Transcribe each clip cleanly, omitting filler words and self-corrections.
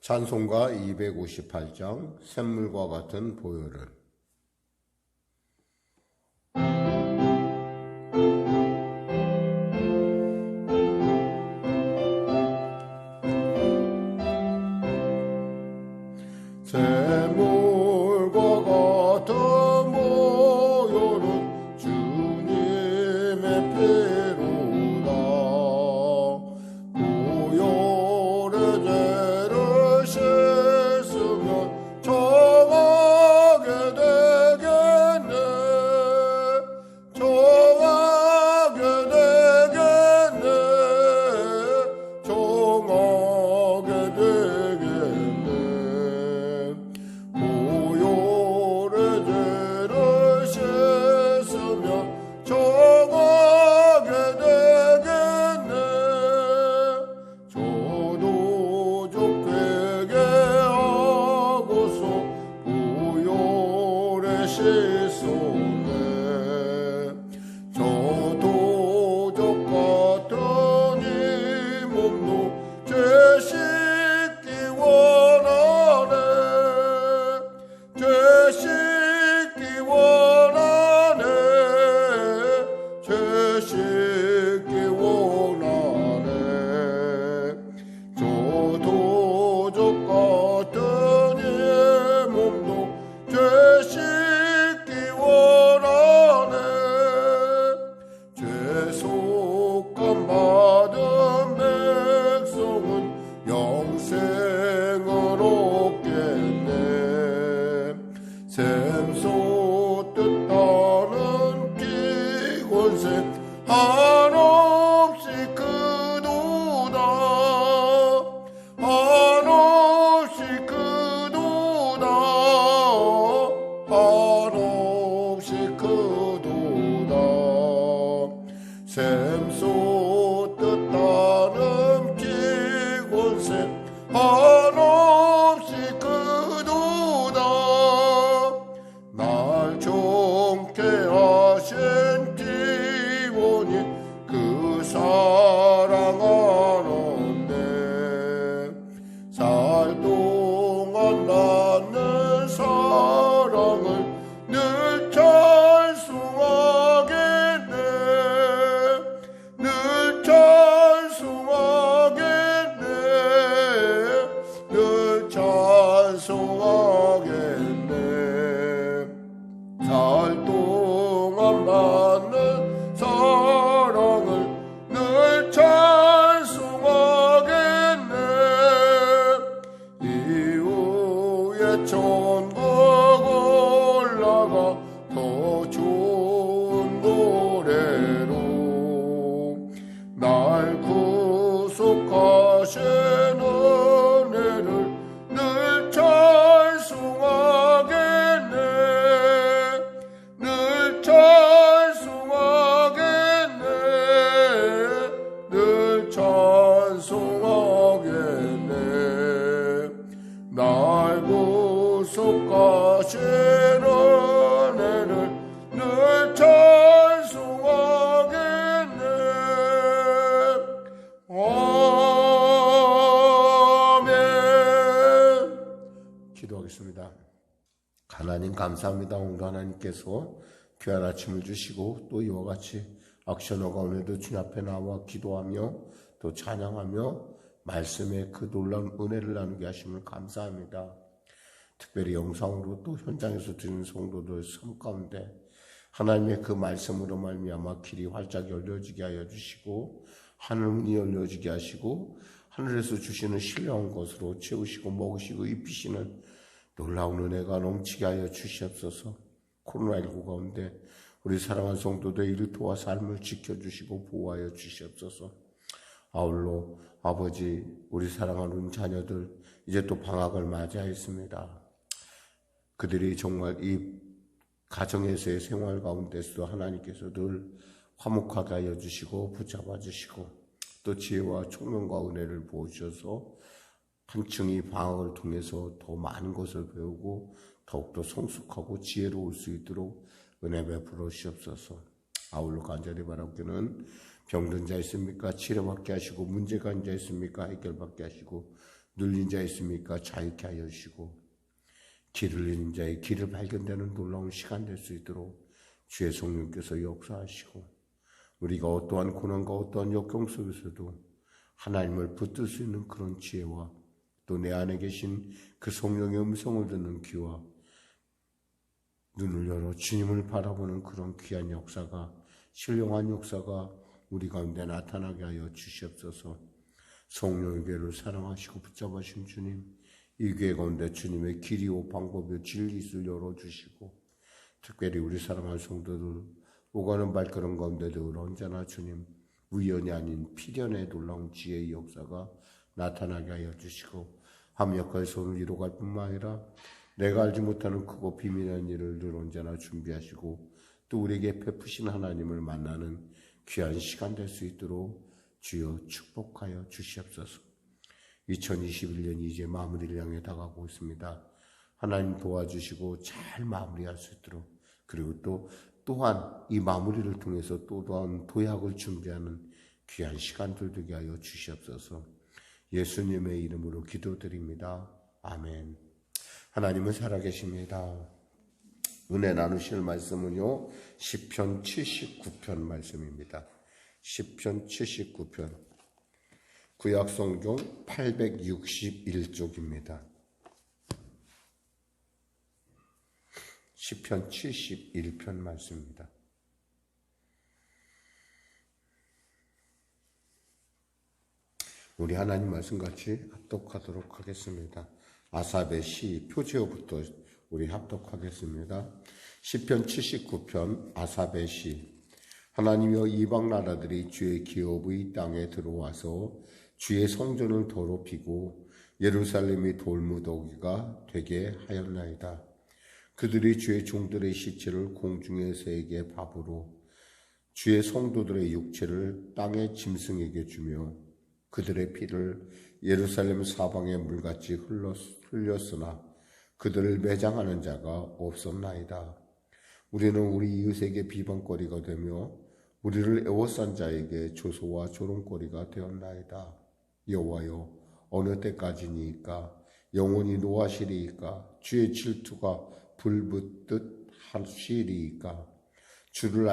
찬송가 258장 샘물과 같은 보혈은. 샘물과 같은 보혈은 주님의 피로다. 보혈의 죄를 씻으면 정하게 되겠네. 정하게 되겠네. 정하게 되겠네. 보혈의 죄를 씻으면 정하게 되겠네. 저도 족되게 하고서 보혈에 씻었네. 저도 족 같은 이 몸도 죄 씻기 원하네. 죄 씻기 원하네. 죄 씻기 원하네. 저도 족 같은 이 몸도 죄 씻기 원하네. 죄속감 받은 백성은 영생을 얻겠네. 샘솟 뜻하는 기권세 한없이 크도다. 한없이 크도다. 한없이 크도다. 샘솟 뜻하는 기권세 한없이 크도다. 날 정케 하신 기원이 그 사랑하는데 살 동안 낳는 사랑을 늘 찬송하겠네. 늘 찬송하겠네. 늘 찬송하겠네. 살 동안 낳는 사랑을 늘 찬송하겠네. 이후에 천국 올라가 더 좋은 노래로 날 구속하신 은혜를 늘 찬송하겠네. 늘 찬송하겠네. 늘 찬송하겠네. 날 구속하신 은혜를 늘 찬송하겠네. 아멘. 기도하겠습니다. 하나님 감사합니다. 오늘 하나님께서 귀한 아침을 주시고 또 이와 같이 악션어가 오늘도 주님 앞에 나와 기도하며 또 찬양하며 말씀의 그 놀라운 은혜를 나누게 하심을 감사합니다. 특별히 영상으로 또 현장에서 드리는 성도들 삶 가운데 하나님의 그 말씀으로 말미암아 길이 활짝 열려지게 하여 주시고 하늘문이 열려지게 하시고 하늘에서 주시는 신령한 것으로 채우시고 먹으시고 입히시는 놀라운 은혜가 넘치게 하여 주시옵소서. 코로나19 가운데 우리 사랑하는 성도들 일터와 삶을 지켜주시고 보호하여 주시옵소서. 아울러 아버지 우리 사랑하는 자녀들 이제 또 방학을 맞이하였습니다. 그들이 정말 이 가정에서의 생활 가운데서도 하나님께서 늘 화목하게 하여 주시고 붙잡아 주시고 또 지혜와 총명과 은혜를 부어주셔서 한층 이 방학을 통해서 더 많은 것을 배우고 더욱더 성숙하고 지혜로울 수 있도록 은혜 베풀어 주시옵소서. 아울러 간절히 바라기는 병든 자 있습니까? 치료받게 하시고 문제가 있는 자 있습니까? 해결받게 하시고 눌린 자 있습니까? 자유케 하여 주시고 길을 잃는 자의 길을 발견되는 놀라운 시간 될 수 있도록 주의 성령께서 역사하시고 우리가 어떠한 고난과 어떠한 역경 속에서도 하나님을 붙들 수 있는 그런 지혜와 또 내 안에 계신 그 성령의 음성을 듣는 귀와 눈을 열어 주님을 바라보는 그런 귀한 역사가 신령한 역사가 우리 가운데 나타나게 하여 주시옵소서. 성령의 교회를 사랑하시고 붙잡으신 주님, 이 교회 가운데 주님의 길이요 방법이요 진리를 열어주시고 특별히 우리 사랑하는 성도들 오가는 발걸음 가운데도 언제나 주님 우연이 아닌 필연의 놀라운 지혜의 역사가 나타나게 하여 주시고 합력하여 손을 이루어갈 뿐만 아니라 내가 알지 못하는 크고 비밀한 일을 늘 언제나 준비하시고 또 우리에게 베푸신 하나님을 만나는 귀한 시간 될 수 있도록 주여 축복하여 주시옵소서. 2021년이 이제 마무리를 향해 다가오고 있습니다. 하나님 도와주시고 잘 마무리할 수 있도록 그리고 또한 이 마무리를 통해서 또한 도약을 준비하는 귀한 시간들 되게 하여 주시옵소서. 예수님의 이름으로 기도드립니다. 아멘. 하나님은 살아계십니다. 은혜 나누실 말씀은요, 시편 79편 말씀입니다. 시편 79편 구약성경 861쪽입니다. 시편 71편 말씀입니다. 우리 하나님 말씀같이 합독하도록 하겠습니다. 아삽의 시 표제어부터 우리 합독하겠습니다. 시편 79편 아삽의 시. 하나님이여 이방 나라들이 주의 기업의 땅에 들어와서 주의 성전을 더럽히고 예루살렘이 돌무더기가 되게 하였나이다. 그들이 주의 종들의 시체를 공중에 새에게 밥으로 주의 성도들의 육체를 땅의 짐승에게 주며 그들의 피를 예루살렘 사방의 물같이 흘렸으나 그들을 매장하는 자가 없었나이다. 우리는 우리 이웃에게 비방거리가 되며 우리를 애워싼 자에게 조소와 조롱거리가 되었나이다. 여호와여, 어느 때까지니까? 영원히 노하시리이까? 주의 질투가 불붙듯 하시리이까? 주를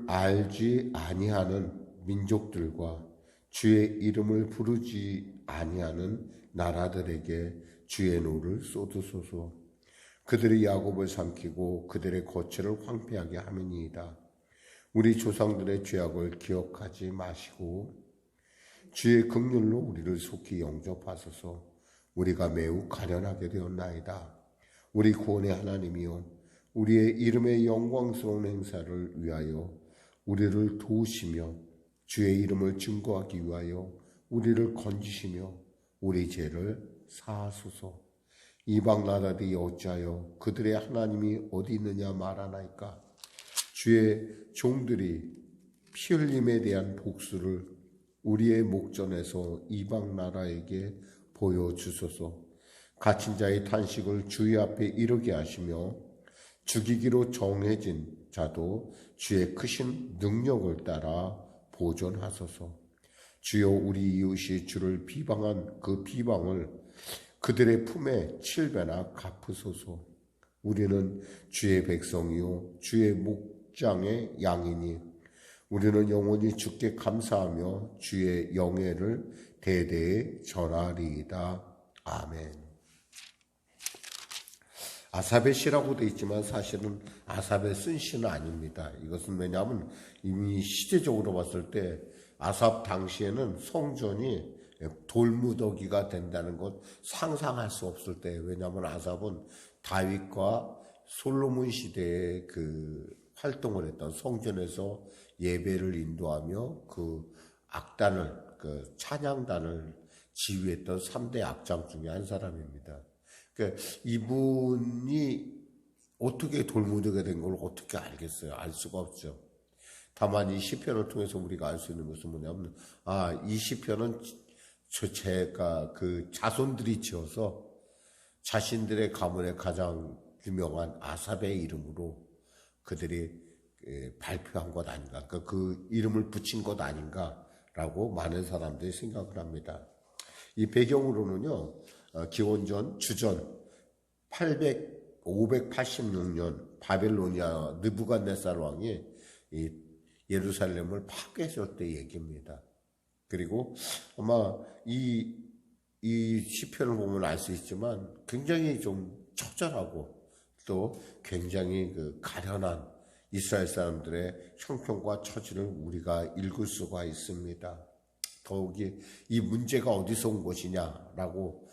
알지 아니하는 민족들과 주의 이름을 부르지 아니하는 나라들에게 주의 노를 쏟으소서. 그들이 야곱을 삼키고 그들의 거처를 황폐하게 함이니이다. 우리 조상들의 죄악을 기억하지 마시고 주의 긍휼로 우리를 속히 영접하소서. 우리가 매우 가련하게 되었나이다. 우리 구원의 하나님이여, 우리의 이름의 영광스러운 행사를 위하여 우리를 도우시며 주의 이름을 증거하기 위하여 우리를 건지시며 우리 죄를 사하소서. 이방 나라들이 어찌하여 그들의 하나님이 어디 있느냐 말하나이까? 주의 종들이 피 흘림에 대한 복수를 우리의 목전에서 이방 나라에게 보여주소서. 갇힌 자의 탄식을 주의 앞에 이르게 하시며 죽이기로 정해진 자도 주의 크신 능력을 따라 보존하소서. 주여, 우리 이웃이 주를 비방한 그 비방을 그들의 품에 7배나 갚으소서. 우리는 주의 백성이요 주의 목장의 양이니 우리는 영원히 주께 감사하며 주의 영예를 대대에 전하리이다. 아멘. 아삽의 시라고 되어 있지만 사실은 아삽의 쓴 시는 아닙니다. 이것은 왜냐하면 이미 시대적으로 봤을 때 아삽 당시에는 성전이 돌무더기가 된다는 것 상상할 수 없을 때, 왜냐하면 아삽은 다윗과 솔로몬 시대에 그 활동을 했던 성전에서 예배를 인도하며 그 악단을, 그 찬양단을 지휘했던 3대 악장 중에 한 사람입니다. 그러니까 이분이 어떻게 돌무더기가 된 걸 어떻게 알겠어요? 알 수가 없죠. 다만 이 시편을 통해서 우리가 알 수 있는 것은 뭐냐면, 이 시편은 제가 그 자손들이 지어서 자신들의 가문의 가장 유명한 아삽의 이름으로 그들이 발표한 것 아닌가, 그러니까 그 이름을 붙인 것 아닌가, 라고 많은 사람들이 생각을 합니다. 이 배경으로는요, 기원전 주전 586년 바벨로니아 느부갓네살 왕이 이 예루살렘을 파괴했을 때 얘기입니다. 그리고 아마 이 시편을 보면 알 수 있지만 굉장히 좀 처절하고 또 굉장히 그 가련한 이스라엘 사람들의 형편과 처지를 우리가 읽을 수가 있습니다. 더욱이 이 문제가 어디서 온 것이냐라고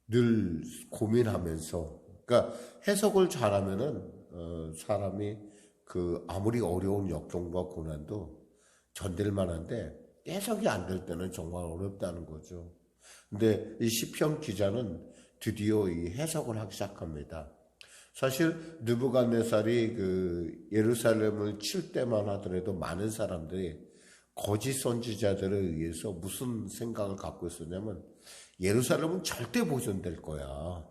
늘 고민하면서, 그러니까 해석을 잘하면은 사람이 그 아무리 어려운 역경과 고난도 견딜 만한데 해석이 안 될 때는 정말 어렵다는 거죠. 근데 이 시편 기자는 드디어 이 해석을 하기 시작합니다. 사실 느부갓네살이 그 예루살렘을 칠 때만 하더라도 많은 사람들이 거짓 선지자들에 의해서 무슨 생각을 갖고 있었냐면 예루살렘은 절대 보존될 거야.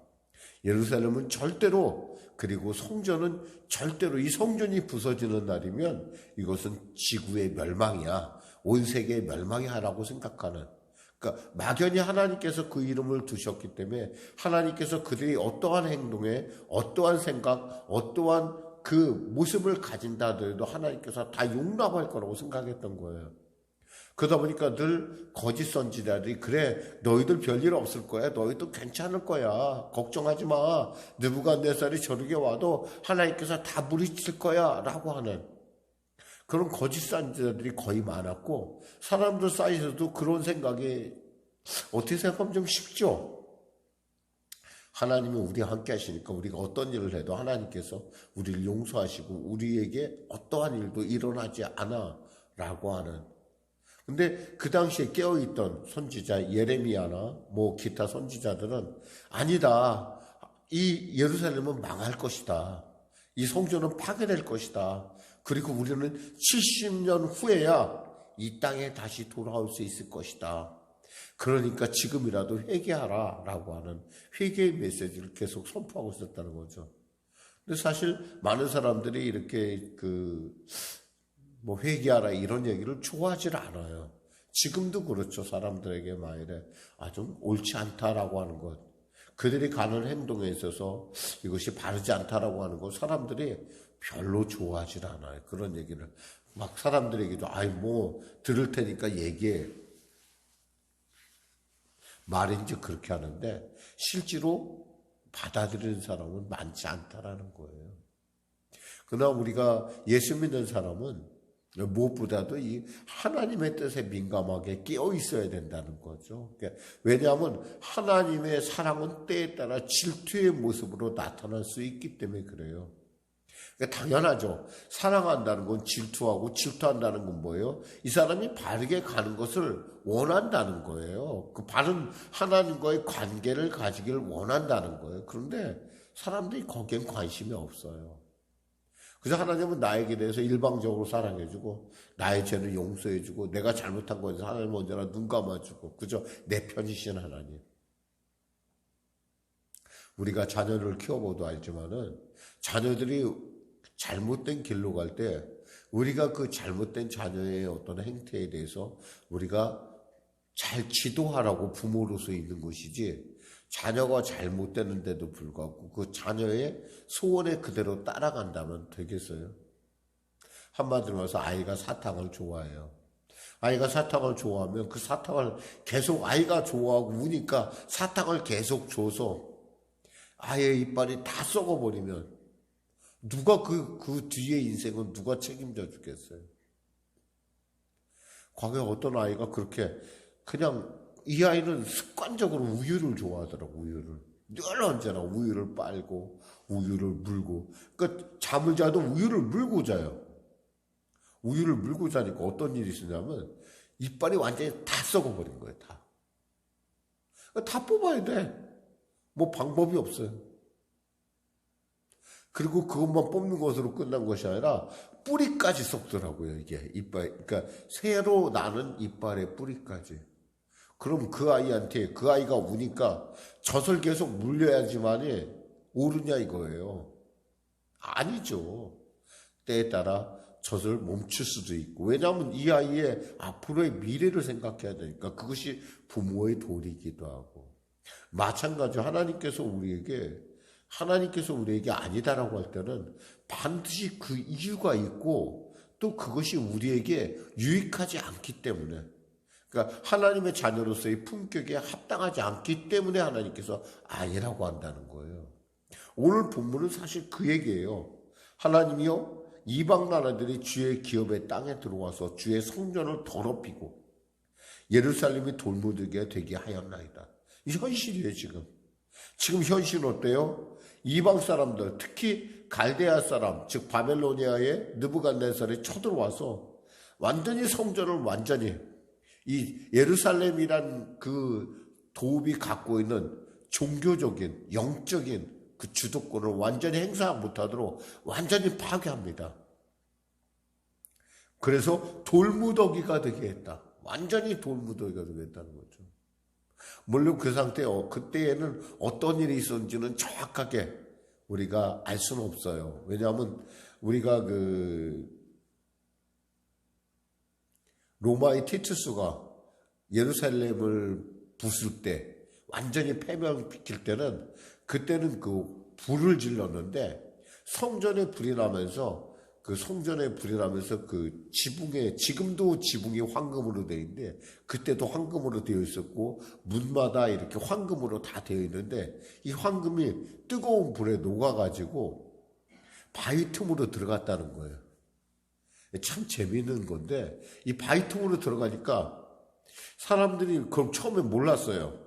예루살렘은 절대로, 그리고 성전은 절대로, 이 성전이 부서지는 날이면 이것은 지구의 멸망이야. 온 세계의 멸망이야라고 생각하는, 그러니까 막연히 하나님께서 그 이름을 두셨기 때문에 하나님께서 그들이 어떠한 행동에 어떠한 생각, 어떠한 그 모습을 가진다 하더라도 하나님께서 다 용납할 거라고 생각했던 거예요. 그러다 보니까 늘 거짓 선지자들이 그래 너희들 별일 없을 거야. 너희도 괜찮을 거야. 걱정하지 마. 느부갓네살이 저렇게 와도 하나님께서 다 물리칠 거야 라고 하는 그런 거짓 선지자들이 거의 많았고, 사람들 사이에서도 그런 생각이 어떻게 생각하면 좀 쉽죠. 하나님은 우리와 함께 하시니까 우리가 어떤 일을 해도 하나님께서 우리를 용서하시고 우리에게 어떠한 일도 일어나지 않아 라고 하는. 근데 그 당시에 깨어있던 선지자 예레미야나 뭐 기타 선지자들은 아니다. 이 예루살렘은 망할 것이다. 이 성전은 파괴될 것이다. 그리고 우리는 70년 후에야 이 땅에 다시 돌아올 수 있을 것이다. 그러니까 지금이라도 회개하라 라고 하는 회개의 메시지를 계속 선포하고 있었다는 거죠. 근데 사실 많은 사람들이 이렇게 뭐 회개하라 이런 얘기를 좋아하질 않아요. 지금도 그렇죠. 사람들에게 만일에 좀 옳지 않다라고 하는 것, 그들이 가는 행동에 있어서 이것이 바르지 않다라고 하는 것, 사람들이 별로 좋아하질 않아요. 그런 얘기를 막 사람들에게도 뭐 들을 테니까 얘기해. 말인지 그렇게 하는데 실제로 받아들이는 사람은 많지 않다라는 거예요. 그러나 우리가 예수 믿는 사람은 무엇보다도 이 하나님의 뜻에 민감하게 깨어 있어야 된다는 거죠. 왜냐하면 하나님의 사랑은 때에 따라 질투의 모습으로 나타날 수 있기 때문에 그래요. 당연하죠. 사랑한다는 건 질투하고, 질투한다는 건 뭐예요? 이 사람이 바르게 가는 것을 원한다는 거예요. 그 바른 하나님과의 관계를 가지기를 원한다는 거예요. 그런데 사람들이 거기엔 관심이 없어요. 그래서 하나님은 나에게 대해서 일방적으로 사랑해주고 나의 죄를 용서해주고 내가 잘못한 거에서 하나님 언제나 눈 감아주고, 그저 내 편이신 하나님. 우리가 자녀를 키워봐도 알지만은 자녀들이 잘못된 길로 갈 때 우리가 그 잘못된 자녀의 어떤 행태에 대해서 우리가 잘 지도하라고 부모로서 있는 것이지, 자녀가 잘못되는데도 불구하고 그 자녀의 소원에 그대로 따라간다면 되겠어요? 한마디로 말해서 아이가 사탕을 좋아해요. 아이가 사탕을 좋아하면 그 사탕을 계속 아이가 좋아하고 우니까 사탕을 계속 줘서 아이의 이빨이 다 썩어버리면 누가 그 뒤의 인생은 누가 책임져 주겠어요? 과거에 어떤 아이가 그렇게 그냥, 이 아이는 습관적으로 우유를 좋아하더라고. 우유를 늘 언제나 우유를 빨고 우유를 물고, 그러니까 잠을 자도 우유를 물고 자요. 우유를 물고 자니까 어떤 일이 있었냐면 이빨이 완전히 다 썩어버린 거예요. 다 뽑아야 돼. 뭐 방법이 없어요. 그리고 그것만 뽑는 것으로 끝난 것이 아니라 뿌리까지 썩더라고요. 이게 이빨, 그러니까 새로 나는 이빨의 뿌리까지. 그럼 그 아이한테, 그 아이가 우니까 젖을 계속 물려야지만이 오르냐 이거예요. 아니죠. 때에 따라 젖을 멈출 수도 있고, 왜냐하면 이 아이의 앞으로의 미래를 생각해야 되니까 그것이 부모의 도리이기도 하고, 마찬가지로 하나님께서 우리에게 아니다라고 할 때는 반드시 그 이유가 있고 또 그것이 우리에게 유익하지 않기 때문에, 그러니까 하나님의 자녀로서의 품격에 합당하지 않기 때문에 하나님께서 아니라고 한다는 거예요. 오늘 본문은 사실 그 얘기예요. 하나님이요, 이방 나라들이 주의 기업의 땅에 들어와서 주의 성전을 더럽히고 예루살렘이 돌무더기가 되게 하였나이다. 이 현실이에요. 지금 현실은 어때요? 이방 사람들, 특히 갈대아 사람, 즉 바벨로니아의 느부갓네살이 쳐들어와서 완전히 성전을 이 예루살렘이란 그 도읍이 갖고 있는 종교적인, 영적인 그 주도권을 완전히 행사 못하도록 완전히 파괴합니다. 그래서 돌무더기가 되게 했다. 완전히 돌무더기가 되게 했다는 거죠. 물론 그 상태, 그때에는 어떤 일이 있었는지는 정확하게 우리가 알 수는 없어요. 왜냐하면 우리가 로마의 티투스가 예루살렘을 부술 때, 완전히 패망시킬 때는, 그때는 그 불을 질렀는데 성전에 불이 나면서 그 지붕에, 지금도 지붕이 황금으로 되어 있는데 그때도 황금으로 되어 있었고 문마다 이렇게 황금으로 다 되어 있는데 이 황금이 뜨거운 불에 녹아가지고 바위 틈으로 들어갔다는 거예요. 참 재미있는 건데, 이 바위 틈으로 들어가니까 사람들이 그럼 처음에 몰랐어요.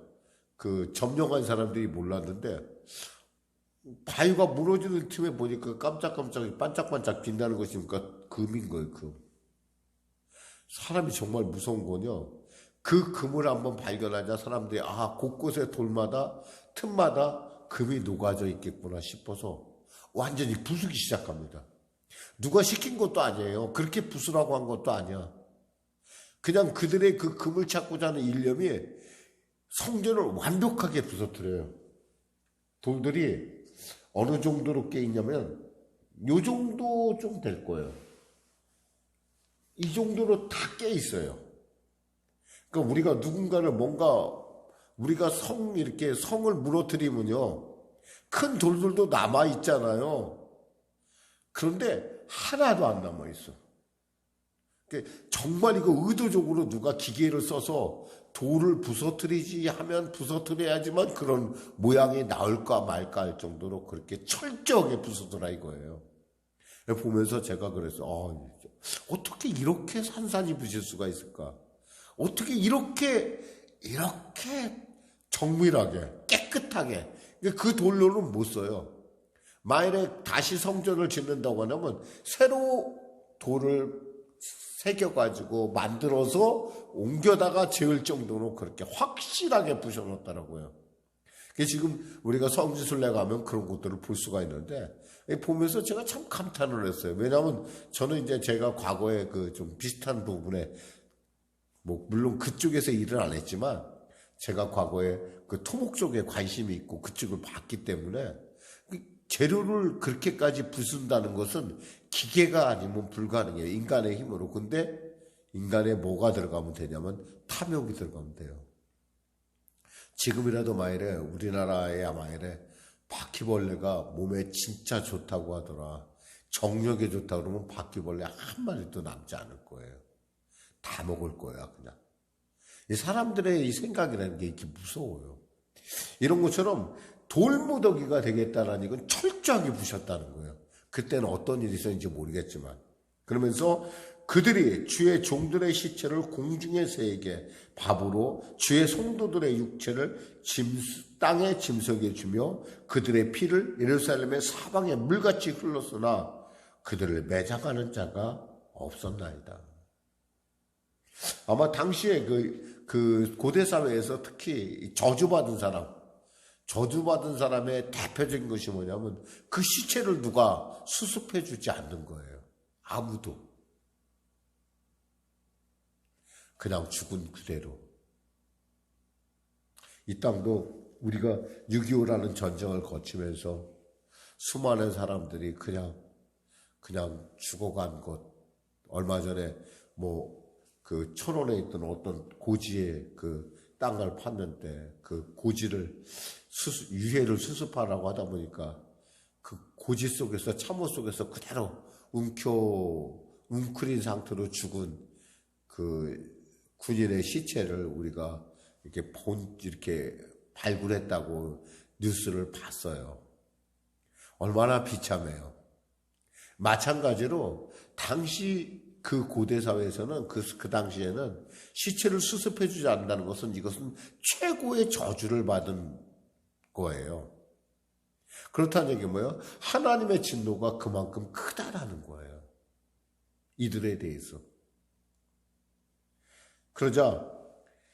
그 점령한 사람들이 몰랐는데 바위가 무너지는 틈에 보니까 깜짝깜짝 반짝반짝 빛나는 것이 금인 거예요. 사람이 정말 무서운 거냐, 그 금을 한번 발견하자 사람들이 곳곳에 돌마다 틈마다 금이 녹아져 있겠구나 싶어서 완전히 부수기 시작합니다. 누가 시킨 것도 아니에요. 그렇게 부수라고 한 것도 아니야. 그냥 그들의 그 금을 찾고자 하는 일념이 성전을 완벽하게 부서뜨려요. 돌들이 어느 정도로 깨 있냐면 요 정도 좀 될 거예요. 이 정도로 다 깨 있어요. 그러니까 우리가 누군가를 우리가 이렇게 성을 무너뜨리면요, 큰 돌들도 남아 있잖아요. 그런데 하나도 안 남아 있어. 정말 이거 의도적으로 누가 기계를 써서 돌을 부서뜨리지 하면 부서뜨려야지만 그런 모양이 나올까 말까 할 정도로 그렇게 철저하게 부서져라 이거예요. 보면서 제가 그래서 어떻게 이렇게 산산이 부실 수가 있을까? 어떻게 이렇게 정밀하게 깨끗하게, 그 돌로는 못 써요. 만일에 다시 성전을 짓는다고 하면 새로 돌을 새겨가지고 만들어서 옮겨다가 지을 정도로 그렇게 확실하게 부셔놓았더라고요. 지금 우리가 성지순례 가면 그런 것들을 볼 수가 있는데, 보면서 제가 참 감탄을 했어요. 왜냐하면 저는 이제 제가 과거에 좀 비슷한 부분에, 물론 그쪽에서 일을 안 했지만 제가 과거에 그 토목 쪽에 관심이 있고 그쪽을 봤기 때문에 재료를 그렇게까지 부순다는 것은 기계가 아니면 불가능해요. 인간의 힘으로. 근데 인간에 뭐가 들어가면 되냐면 탐욕이 들어가면 돼요. 지금이라도 만일에 우리나라에 바퀴벌레가 몸에 진짜 좋다고 하더라, 정력에 좋다고 그러면 바퀴벌레 한 마리도 남지 않을 거예요. 다 먹을 거야 그냥. 이 사람들의 이 생각이라는 게 이렇게 무서워요. 이런 것처럼 돌무더기가 되겠다는 이건 철저하게 부셨다는 거예요. 그때는 어떤 일이 있었는지 모르겠지만. 그러면서 그들이 주의 종들의 시체를 공중의 새에게 밥으로 주의 성도들의 육체를 땅에 짐석에 주며 그들의 피를 예루살렘의 사방에 물같이 흘렀으나 그들을 매장하는 자가 없었나이다. 아마 당시에 그 고대 사회에서 특히 저주받은 사람의 대표적인 것이 뭐냐면 그 시체를 누가 수습해 주지 않는 거예요. 아무도. 그냥 죽은 그대로. 이 땅도 우리가 6.25라는 전쟁을 거치면서 수많은 사람들이 그냥 죽어간 것, 얼마 전에 그 천원에 있던 어떤 고지의 그 땅을 팠는데 그 고지를 유해를 수습하라고 하다 보니까 그 고지 속에서 참호 속에서 그대로 웅크린 상태로 죽은 그 군인의 시체를 우리가 이렇게 발굴했다고 뉴스를 봤어요. 얼마나 비참해요. 마찬가지로 당시 그 고대 사회에서는 그 당시에는 시체를 수습해주지 않는다는 것은 이것은 최고의 저주를 받은 거예요. 그렇다는 얘기는 뭐예요? 하나님의 진노가 그만큼 크다라는 거예요. 이들에 대해서. 그러자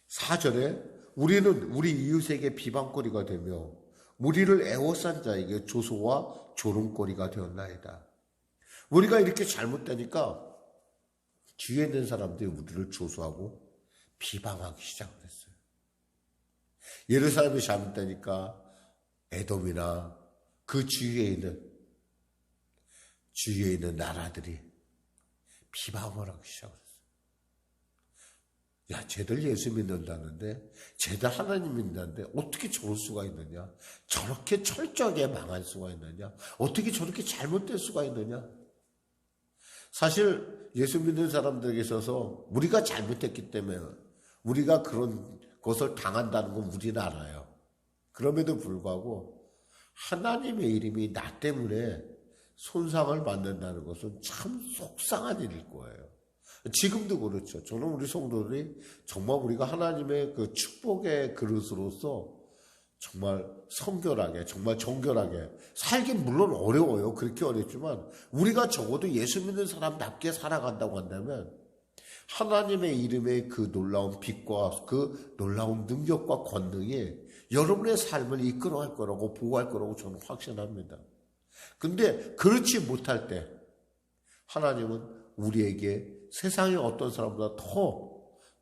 4절에 우리는 우리 이웃에게 비방거리가 되며 우리를 애워싼 자에게 조소와 조롱거리가 되었나이다. 우리가 이렇게 잘못되니까 뒤에 있는 사람들이 우리를 조소하고 비방하기 시작을 했어요. 예루살렘이 잘못되니까 에돔이나 그 주위에 있는 나라들이 비방을 하기 시작을 했어요. 야, 쟤들 예수 믿는다는데, 쟤들 하나님 믿는다는데 어떻게 저럴 수가 있느냐? 저렇게 철저하게 망할 수가 있느냐? 어떻게 저렇게 잘못될 수가 있느냐? 사실 예수 믿는 사람들에게 있어서 우리가 잘못했기 때문에 우리가 그런 것을 당한다는 건 우리는 알아요. 그럼에도 불구하고 하나님의 이름이 나 때문에 손상을 받는다는 것은 참 속상한 일일 거예요. 지금도 그렇죠. 저는 우리 성도들이 정말 우리가 하나님의 그 축복의 그릇으로서 정말 성결하게, 정말 정결하게 살긴 물론 어려워요. 그렇게 어렵지만 우리가 적어도 예수 믿는 사람답게 살아간다고 한다면 하나님의 이름의 그 놀라운 빛과 그 놀라운 능력과 권능이 여러분의 삶을 이끌어갈 거라고 보호할 거라고 저는 확신합니다. 근데 그렇지 못할 때 하나님은 우리에게 세상의 어떤 사람보다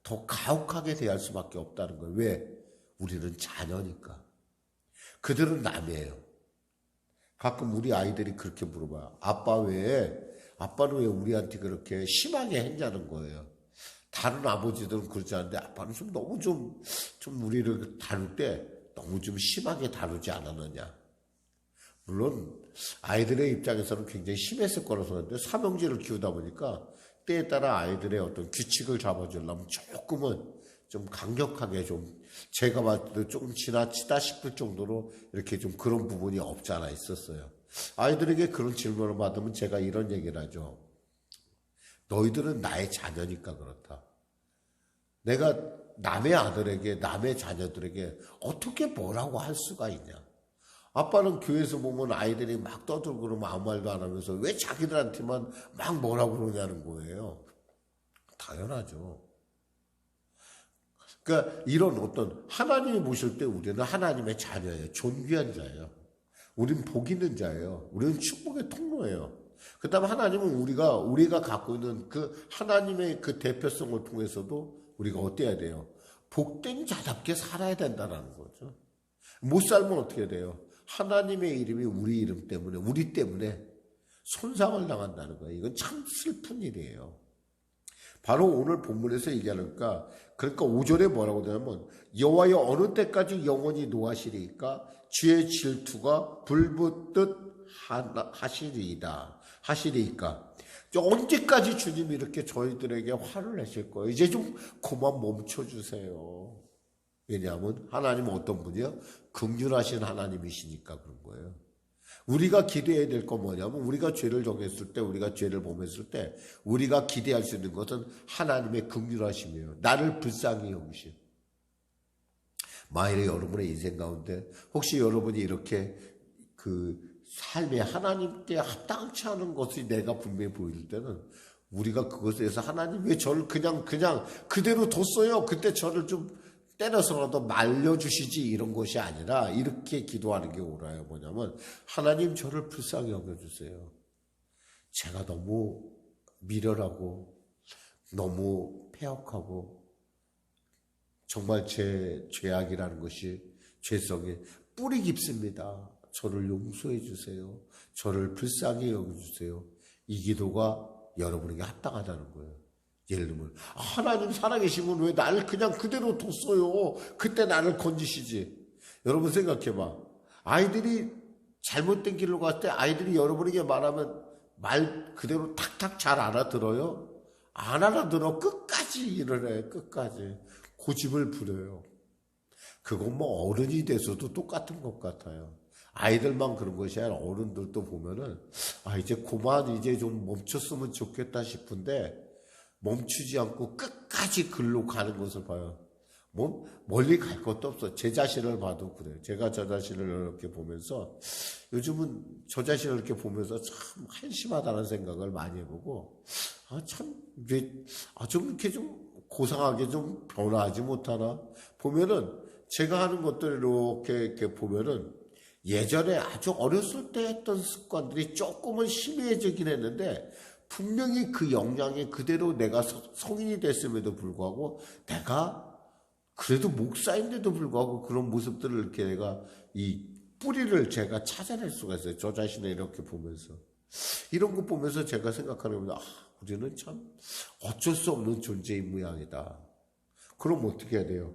더 가혹하게 대할 수밖에 없다는 거예요. 왜? 우리는 자녀니까. 그들은 남이에요. 가끔 우리 아이들이 그렇게 물어봐요. 아빠는 왜 우리한테 그렇게 심하게 했냐는 거예요. 다른 아버지들은 그러지 않는데 아빠는 좀 우리를 다룰 때 너무 좀 심하게 다루지 않았느냐. 물론 아이들의 입장에서는 굉장히 심했을 거라서 그런데 삼형제를 키우다 보니까 때에 따라 아이들의 어떤 규칙을 잡아주려면 조금은 좀 강력하게 좀 제가 봤을 때 조금 지나치다 싶을 정도로 이렇게 좀 그런 부분이 없지 않아 있었어요. 아이들에게 그런 질문을 받으면 제가 이런 얘기를 하죠. 너희들은 나의 자녀니까 그렇다. 내가 남의 아들에게, 남의 자녀들에게 어떻게 뭐라고 할 수가 있냐. 아빠는 교회에서 보면 아이들이 막 떠들고 그러면 아무 말도 안 하면서 왜 자기들한테만 막 뭐라고 그러냐는 거예요. 당연하죠. 그러니까 이런 어떤 하나님이 보실 때 우리는 하나님의 자녀예요. 존귀한 자예요. 우리는 복 있는 자예요. 우리는 축복의 통로예요. 그 다음에 하나님은 우리가 갖고 있는 그 하나님의 그 대표성을 통해서도 우리가 어때야 돼요? 복된 자답게 살아야 된다는 거죠. 못 살면 어떻게 돼요? 하나님의 이름이 우리 이름 때문에, 우리 때문에 손상을 당한다는 거예요. 이건 참 슬픈 일이에요. 바로 오늘 본문에서 얘기하니까, 그러니까 5절에 뭐라고 되냐면, 여호와여 어느 때까지 영원히 노하시리까? 주의 질투가 불붙듯 하시리이까? 언제까지 주님이 이렇게 저희들에게 화를 내실 거예요? 이제 좀 그만 멈춰주세요. 왜냐하면 하나님은 어떤 분이요? 긍휼하신 하나님이시니까 그런 거예요. 우리가 기대해야 될 건 뭐냐면 우리가 죄를 정했을 때, 우리가 죄를 범했을 때 우리가 기대할 수 있는 것은 하나님의 긍휼하심이에요. 나를 불쌍히 여기심. 만일에 여러분의 인생 가운데 혹시 여러분이 이렇게 그 삶에 하나님께 합당치 않은 것이 내가 분명히 보일 때는 우리가 그것에 대해서 하나님 왜 저를 그냥 그대로 뒀어요. 그때 저를 좀 때려서라도 말려주시지 이런 것이 아니라 이렇게 기도하는 게 옳아요. 뭐냐면 하나님 저를 불쌍히 여겨주세요. 제가 너무 미련하고 너무 패역하고 정말 제 죄악이라는 것이 죄성이 뿌리 깊습니다. 저를 용서해 주세요. 저를 불쌍히 여겨주세요. 이 기도가 여러분에게 합당하다는 거예요. 예를 들면 하나님 살아계시면 왜 나를 그냥 그대로 뒀어요? 그때 나를 건지시지. 여러분 생각해봐. 아이들이 잘못된 길로 갔을 때 아이들이 여러분에게 말하면 말 그대로 탁탁 잘 알아들어요? 안 알아들어. 끝까지 일을 해. 끝까지. 고집을 부려요. 그건 뭐 어른이 돼서도 똑같은 것 같아요. 아이들만 그런 것이 아니라 어른들도 보면은 이제 그만 이제 좀 멈췄으면 좋겠다 싶은데 멈추지 않고 끝까지 글로 가는 것을 봐요. 뭐 멀리 갈 것도 없어. 제 자신을 봐도 그래요. 제가 저 자신을 이렇게 보면서 요즘은 저 자신을 이렇게 보면서 참 한심하다는 생각을 많이 해보고 참 좀 이렇게 좀 고상하게 좀 변화하지 못하나 보면은 제가 하는 것들 이렇게 보면은 예전에 아주 어렸을 때 했던 습관들이 조금은 심해지긴 했는데 분명히 그 영향이 그대로 내가 성인이 됐음에도 불구하고 내가 그래도 목사인데도 불구하고 그런 모습들을 이렇게 내가 이 뿌리를 제가 찾아낼 수가 있어요. 저 자신을 이렇게 보면서. 이런 거 보면서 제가 생각하는 겁니다. 우리는 참 어쩔 수 없는 존재인 모양이다. 그럼 어떻게 해야 돼요?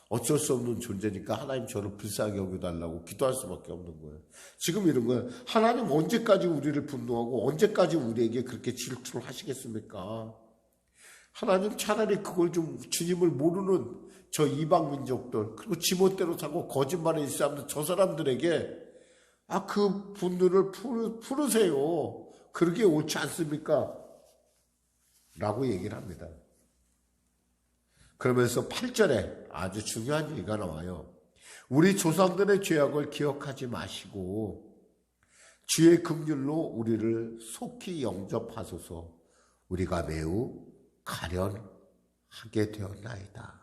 어쩔 수 없는 존재니까 하나님 저를 불쌍히 여겨달라고 기도할 수밖에 없는 거예요. 지금 이런 거예요. 하나님 언제까지 우리를 분노하고 언제까지 우리에게 그렇게 질투를 하시겠습니까? 하나님 차라리 그걸 좀 주님을 모르는 저 이방 민족들 그리고 지멋대로 살고 거짓말에 있는 사람들 저 사람들에게 그 분노를 풀으세요. 그러게 옳지 않습니까? 라고 얘기를 합니다. 그러면서 8절에 아주 중요한 얘기가 나와요. 우리 조상들의 죄악을 기억하지 마시고 주의 긍휼로 우리를 속히 영접하소서. 우리가 매우 가련하게 되었나이다.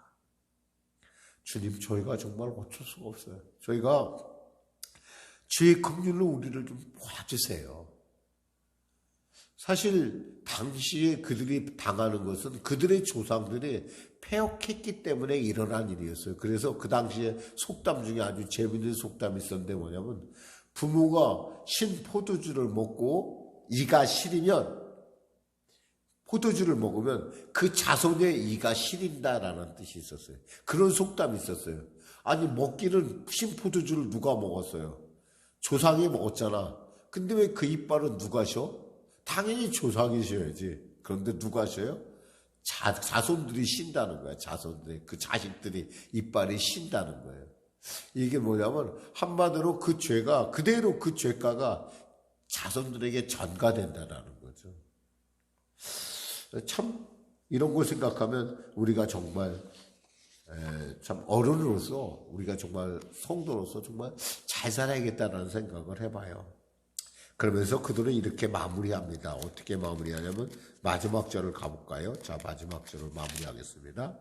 주님, 저희가 정말 어쩔 수가 없어요. 저희가 주의 긍휼로 우리를 좀 봐주세요. 사실 당시에 그들이 당하는 것은 그들의 조상들이 패역했기 때문에 일어난 일이었어요. 그래서 그 당시에 속담 중에 아주 재미있는 속담이 있었는데 뭐냐면 부모가 신 포도주를 먹고 이가 시리면 포도주를 먹으면 그 자손의 이가 시린다라는 뜻이 있었어요. 그런 속담이 있었어요. 아니 먹기는 신 포도주를 누가 먹었어요? 조상이 먹었잖아. 근데 왜 그 이빨은 누가 쉬어? 당연히 조상이 쉬어야지. 그런데 누가 쉬어요? 자손들이 쉰다는 거야. 자손들이. 그 자식들이 이빨이 쉰다는 거예요. 이게 뭐냐면 한마디로 그 죄가 그대로 그 죄가가 자손들에게 전가된다라는 거죠. 참 이런 걸 생각하면 우리가 정말 참 어른으로서 우리가 정말 성도로서 정말 잘 살아야겠다는 생각을 해봐요. 그러면서 그들은 이렇게 마무리합니다. 어떻게 마무리하냐면 마지막 절을 가볼까요? 자, 마지막 절을 마무리하겠습니다.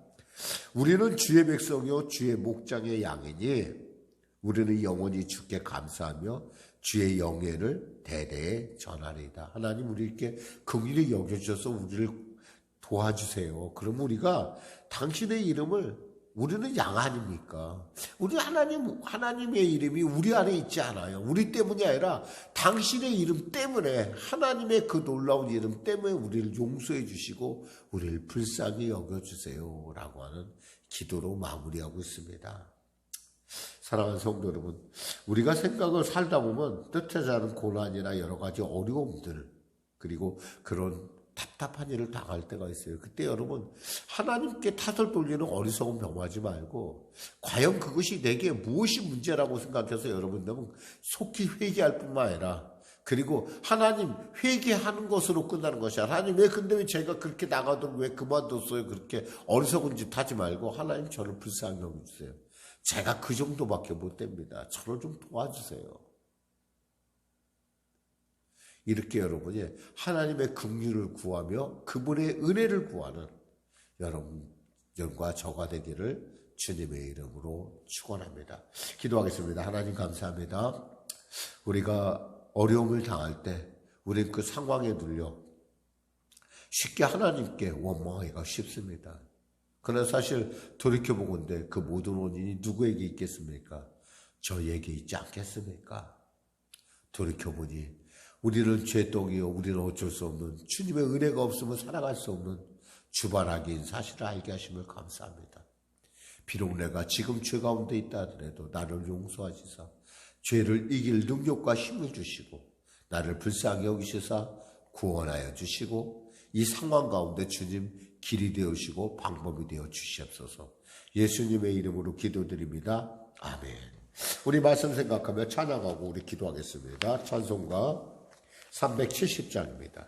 우리는 주의 백성이요 주의 목장의 양이니 우리는 영원히 주께 감사하며 주의 영예를 대대에 전하리이다. 하나님 우리 이렇게 긍휼히 여겨주셔서 우리를 도와주세요. 그럼 우리가 당신의 이름을 우리는 양 아닙니까? 우리 하나님의 이름이 우리 안에 있지 않아요. 우리 때문이 아니라 당신의 이름 때문에 하나님의 그 놀라운 이름 때문에 우리를 용서해 주시고 우리를 불쌍히 여겨주세요. 라고 하는 기도로 마무리하고 있습니다. 사랑하는 성도 여러분, 우리가 생각을 살다 보면 뜻하지 않은 고난이나 여러 가지 어려움들 그리고 그런 답답한 일을 당할 때가 있어요. 그때 여러분 하나님께 탓을 돌리는 어리석은 병하지 말고 과연 그것이 내게 무엇이 문제라고 생각해서 여러분들은 속히 회개할 뿐만 아니라 그리고 하나님 회개하는 것으로 끝나는 것이 아니라 하나님 근데 왜 제가 그렇게 나가도록 왜 그만뒀어요? 그렇게 어리석은 짓 하지 말고 하나님 저를 불쌍히 여겨주세요. 제가 그 정도밖에 못 됩니다. 저를 좀 도와주세요. 이렇게 여러분이 하나님의 긍휼을 구하며 그분의 은혜를 구하는 여러분과 저가 되기를 주님의 이름으로 축원합니다. 기도하겠습니다. 하나님 감사합니다. 우리가 어려움을 당할 때 우리는 그 상황에 눌려 쉽게 하나님께 원망하기가 쉽습니다. 그러나 사실 돌이켜보건대 그 모든 원인이 누구에게 있겠습니까? 저에게 있지 않겠습니까? 돌이켜보니 우리는 죄독이요, 우리는 어쩔 수 없는, 주님의 은혜가 없으면 살아갈 수 없는 주바라기인 사실을 알게 하심을 감사합니다. 비록 내가 지금 죄 가운데 있다 하더라도 나를 용서하시사 죄를 이길 능력과 힘을 주시고 나를 불쌍히 여기시사 구원하여 주시고 이 상황 가운데 주님 길이 되어주시고 방법이 되어 주시옵소서. 예수님의 이름으로 기도드립니다. 아멘. 우리 말씀 생각하며 찬양하고 우리 기도하겠습니다. 찬송가 370장입니다.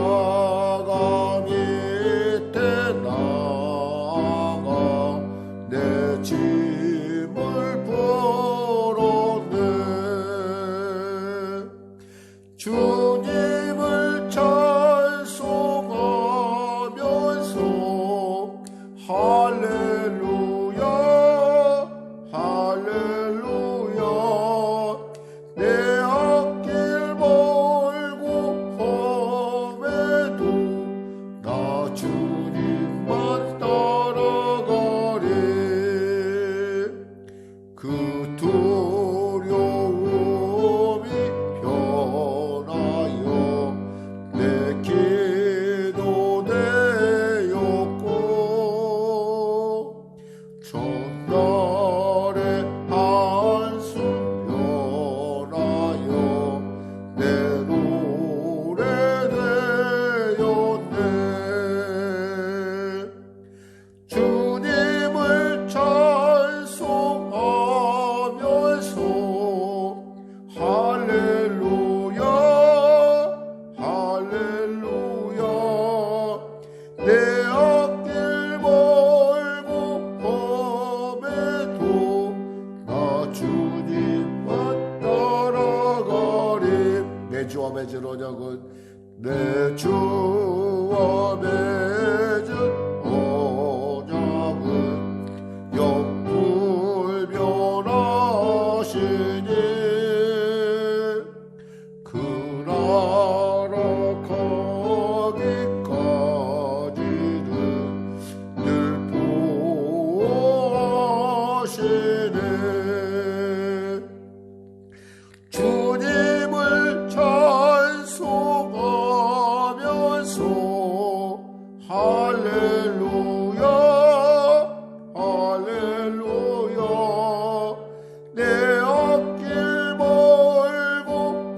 십자가 밑에 나가 내 짐을 풀었네. 주님을 찬송하면서 할렐루야 할렐루야 내 앞길 멀고 험해도 나 주님만 따라가리. 그 두려움이 변하여 내 기도 되었고 첫날의 한숨 변하여 내 노래 되었네. 주님을 찬송하면서 할렐루야 할렐루야 내 앞길 멀고 험해도 나 주님만 따라가리. 내 주와 맺은 언약은 내 주와 맺은 언약은 영불변하시니 그 나라 가기까지는 늘 보호하시네. 주님을 찬송하면서 할렐루야 할렐루야 내 앞길 멀고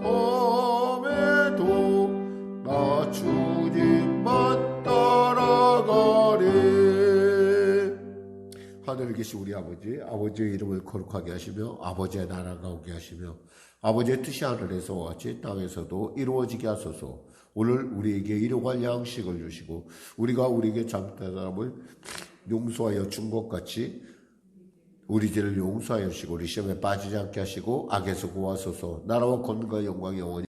험해도 나 주님만 따라가리. 하늘에 계신 우리 아버지, 아버지의 이름을 거룩하게 하시며 아버지의 나라가 오게 하시며 아버지의 뜻이 하늘에서와 같이 땅에서도 이루어지게 하소서. 오늘 우리에게 일용할 양식을 주시고 우리가 우리에게 잘못한 사람을 용서하여 준 것 같이 우리 죄를 용서하여 주시고 우리 시험에 빠지지 않게 하시고 악에서 구하소서. 나라와 권능과 영광이 영원히